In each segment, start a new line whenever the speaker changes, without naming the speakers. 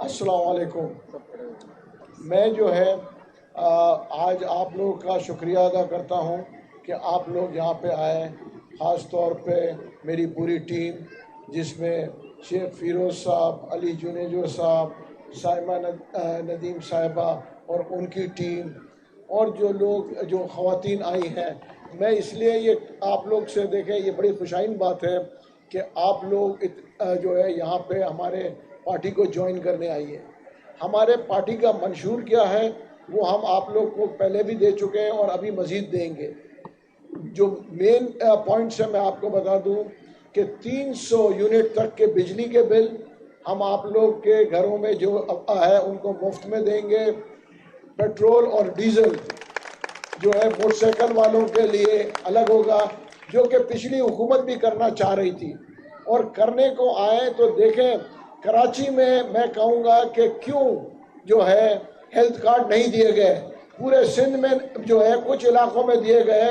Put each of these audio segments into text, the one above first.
السلام علیکم۔ میں جو ہے آج آپ لوگوں کا شکریہ ادا کرتا ہوں کہ آپ لوگ یہاں پہ آئے، خاص طور پہ میری پوری ٹیم جس میں شیخ فیروز صاحب، علی جنیجو صاحب، سائمہ ندیم صاحبہ اور ان کی ٹیم، اور جو خواتین آئی ہیں۔ میں اس لیے یہ آپ لوگ سے دیکھیں، یہ بڑی خوشائن بات ہے کہ آپ لوگ جو ہے یہاں پہ ہمارے پارٹی کو جوائن کرنے آئی ہے۔ ہمارے پارٹی کا منشور کیا ہے وہ ہم آپ لوگ کو پہلے بھی دے چکے ہیں اور ابھی مزید دیں گے۔ جو مین پوائنٹس ہیں میں آپ کو بتا دوں کہ 300 یونٹ تک کے بجلی کے بل ہم آپ لوگ کے گھروں میں جو ہے ان کو مفت میں دیں گے۔ پیٹرول اور ڈیزل جو ہے موٹر سائیکل والوں کے لیے الگ ہوگا، جو کہ پچھلی حکومت بھی کرنا چاہ رہی تھی اور کرنے کو آئے۔ تو دیکھیں کراچی میں کہوں گا کہ کیوں جو ہے ہیلتھ کارڈ نہیں دیے گئے، پورے سندھ میں جو ہے کچھ علاقوں میں دیے گئے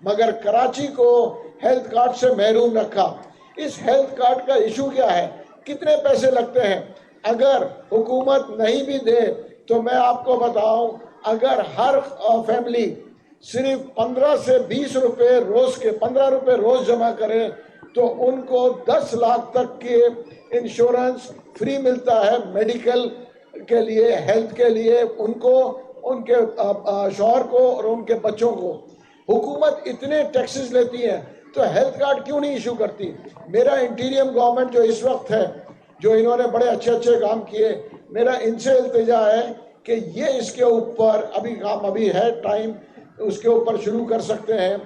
مگر کراچی کو ہیلتھ کارڈ سے محروم رکھا۔ اس ہیلتھ کارڈ کا ایشو کیا ہے، کتنے پیسے لگتے ہیں؟ اگر حکومت نہیں بھی دے تو میں آپ کو بتاؤں، اگر ہر فیملی صرف 15 سے 20 روپے روز کے 15 روپے روز جمع کرے تو ان کو 10 لاکھ تک کے انشورنس فری ملتا ہے، میڈیکل کے لیے، ہیلتھ کے لیے، ان کو، ان کے شوہر کو اور ان کے بچوں کو۔ حکومت اتنے ٹیکسز لیتی ہے تو ہیلتھ کارڈ کیوں نہیں ایشو کرتی؟ میرا انٹیریم گورنمنٹ جو اس وقت ہے، جو انہوں نے بڑے اچھے کام کیے، میرا ان سے التجا ہے کہ یہ اس کے اوپر ابھی ہے ٹائم، اس کے اوپر شروع کر سکتے ہیں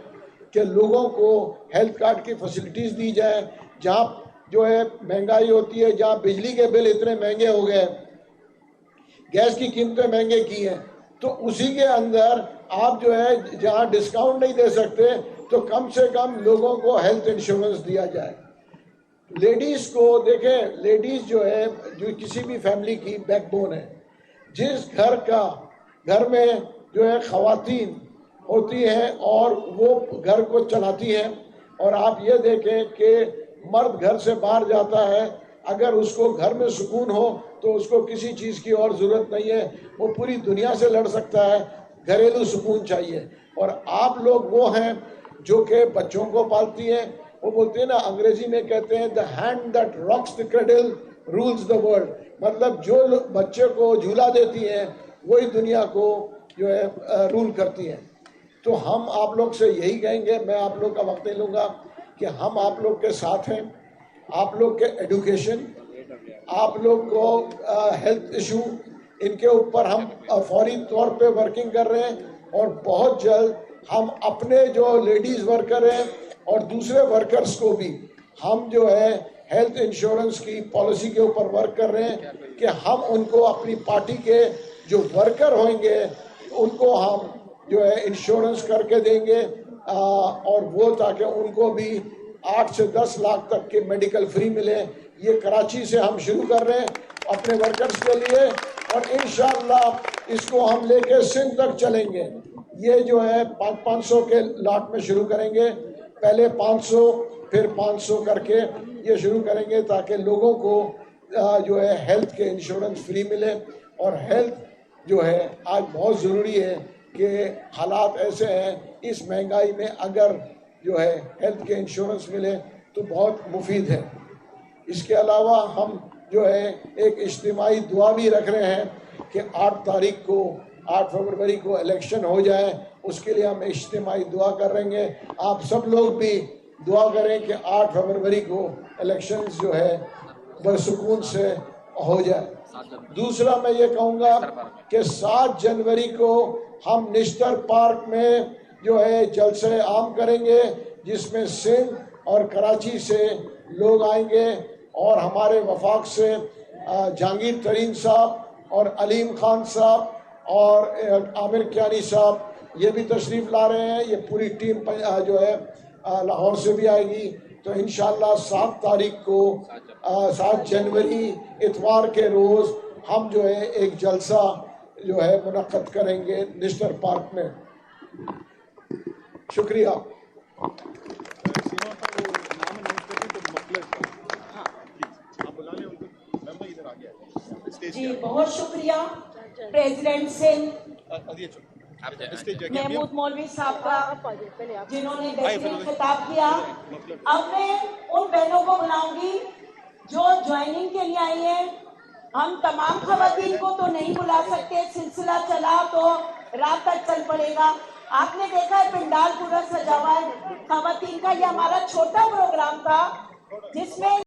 کہ لوگوں کو ہیلتھ کارڈ کی فیسلٹیز دی جائیں۔ جہاں جو ہے مہنگائی ہوتی ہے، جہاں بجلی کے بل اتنے مہنگے ہو گئے، گیس کی قیمتیں مہنگے کی ہیں، تو اسی کے اندر آپ جو ہے جہاں ڈسکاؤنٹ نہیں دے سکتے تو کم سے کم لوگوں کو ہیلتھ انشورنس دیا جائے۔ لیڈیز کو دیکھیں، لیڈیز جو ہے جو کسی بھی فیملی کی بیک بون ہے۔ جس گھر میں جو ہے خواتین ہوتی ہیں اور وہ گھر کو چلاتی ہیں، اور آپ یہ دیکھیں کہ مرد گھر سے باہر جاتا ہے، اگر اس کو گھر میں سکون ہو تو اس کو کسی چیز کی اور ضرورت نہیں ہے، وہ پوری دنیا سے لڑ سکتا ہے، گھریلو سکون چاہیے۔ اور آپ لوگ وہ ہیں جو کہ بچوں کو پالتی ہیں۔ وہ بولتے ہیں نا، انگریزی میں کہتے ہیں the hand that rocks the cradle rules the world، مطلب جو بچے کو جھولا دیتی ہیں وہی دنیا کو جو ہے رول کرتی ہیں۔ تو ہم آپ لوگ سے یہی کہیں گے، میں آپ لوگ کا وقت نہیں لوں گا، کہ ہم آپ لوگ کے ساتھ ہیں۔ آپ لوگ کے ایڈوکیشن، آپ لوگ کو ہیلتھ ایشو، ان کے اوپر ہم فوری طور پہ ورکنگ کر رہے ہیں، اور بہت جلد ہم اپنے جو لیڈیز ورکر ہیں اور دوسرے ورکرز کو بھی ہم جو ہے ہیلتھ انشورنس کی پالیسی کے اوپر ورک کر رہے ہیں کہ ہم ان کو اپنی پارٹی کے جو ورکر ہوئیں گے ان کو ہم جو ہے انشورنس کر کے دیں گے، اور وہ تاکہ ان کو بھی 8 سے 10 لاکھ تک کے میڈیکل فری ملے۔ یہ کراچی سے ہم شروع کر رہے ہیں اپنے ورکرز کے لیے، اور انشاءاللہ اس کو ہم لے کے سندھ تک چلیں گے۔ یہ جو ہے 500 کے لاٹ میں شروع کریں گے، پہلے 500 پھر 500 کر کے یہ شروع کریں گے، تاکہ لوگوں کو جو ہے ہیلتھ کے انشورنس فری ملے۔ اور ہیلتھ جو ہے آج بہت ضروری ہے کہ حالات ایسے ہیں، اس مہنگائی میں اگر جو ہے ہیلتھ کے انشورنس ملے تو بہت مفید ہے۔ اس کے علاوہ ہم جو ہے ایک اجتماعی دعا بھی رکھ رہے ہیں کہ 8 فروری کو الیکشن ہو جائے، اس کے لیے ہم اجتماعی دعا کر رہے ہیں۔ آپ سب لوگ بھی دعا کریں کہ 8 فروری کو الیکشنز جو ہے بسکون سے ہو جائے۔ دوسرا میں یہ کہوں گا کہ 7 جنوری کو ہم نشتر پارک میں جو ہے جلسہ عام کریں گے، جس میں سندھ اور کراچی سے لوگ آئیں گے، اور ہمارے وفاق سے جہانگیر ترین صاحب اور علیم خان صاحب اور عامر کیانی صاحب یہ بھی تشریف لا رہے ہیں۔ یہ پوری ٹیم جو ہے لاہور سے بھی آئے گی۔ تو انشاءاللہ 7 جنوری اتوار کے روز ہم جو ہے ایک جلسہ جو ہے منعقد کریں گے نشتر پارک میں۔ شکریہ۔
آپ بلا لیں ان کو، ادھر آ گیا ہے۔ جی بہت شکریہ پریزیڈنٹ سنگھ محمود مولوی صاحب کا جنہوں نے بہترین خطاب کیا. اب میں ان بہنوں کو بلاؤں گی جو جوائننگ کے لیے آئی ہیں. ہم تمام خواتین کو تو نہیں بلا سکتے, سلسلہ چلا تو رات تک چل پڑے گا. آپ نے دیکھا ہے پنڈال پورا سجا ہوا ہے خواتین کا. یہ ہمارا چھوٹا پروگرام تھا جس میں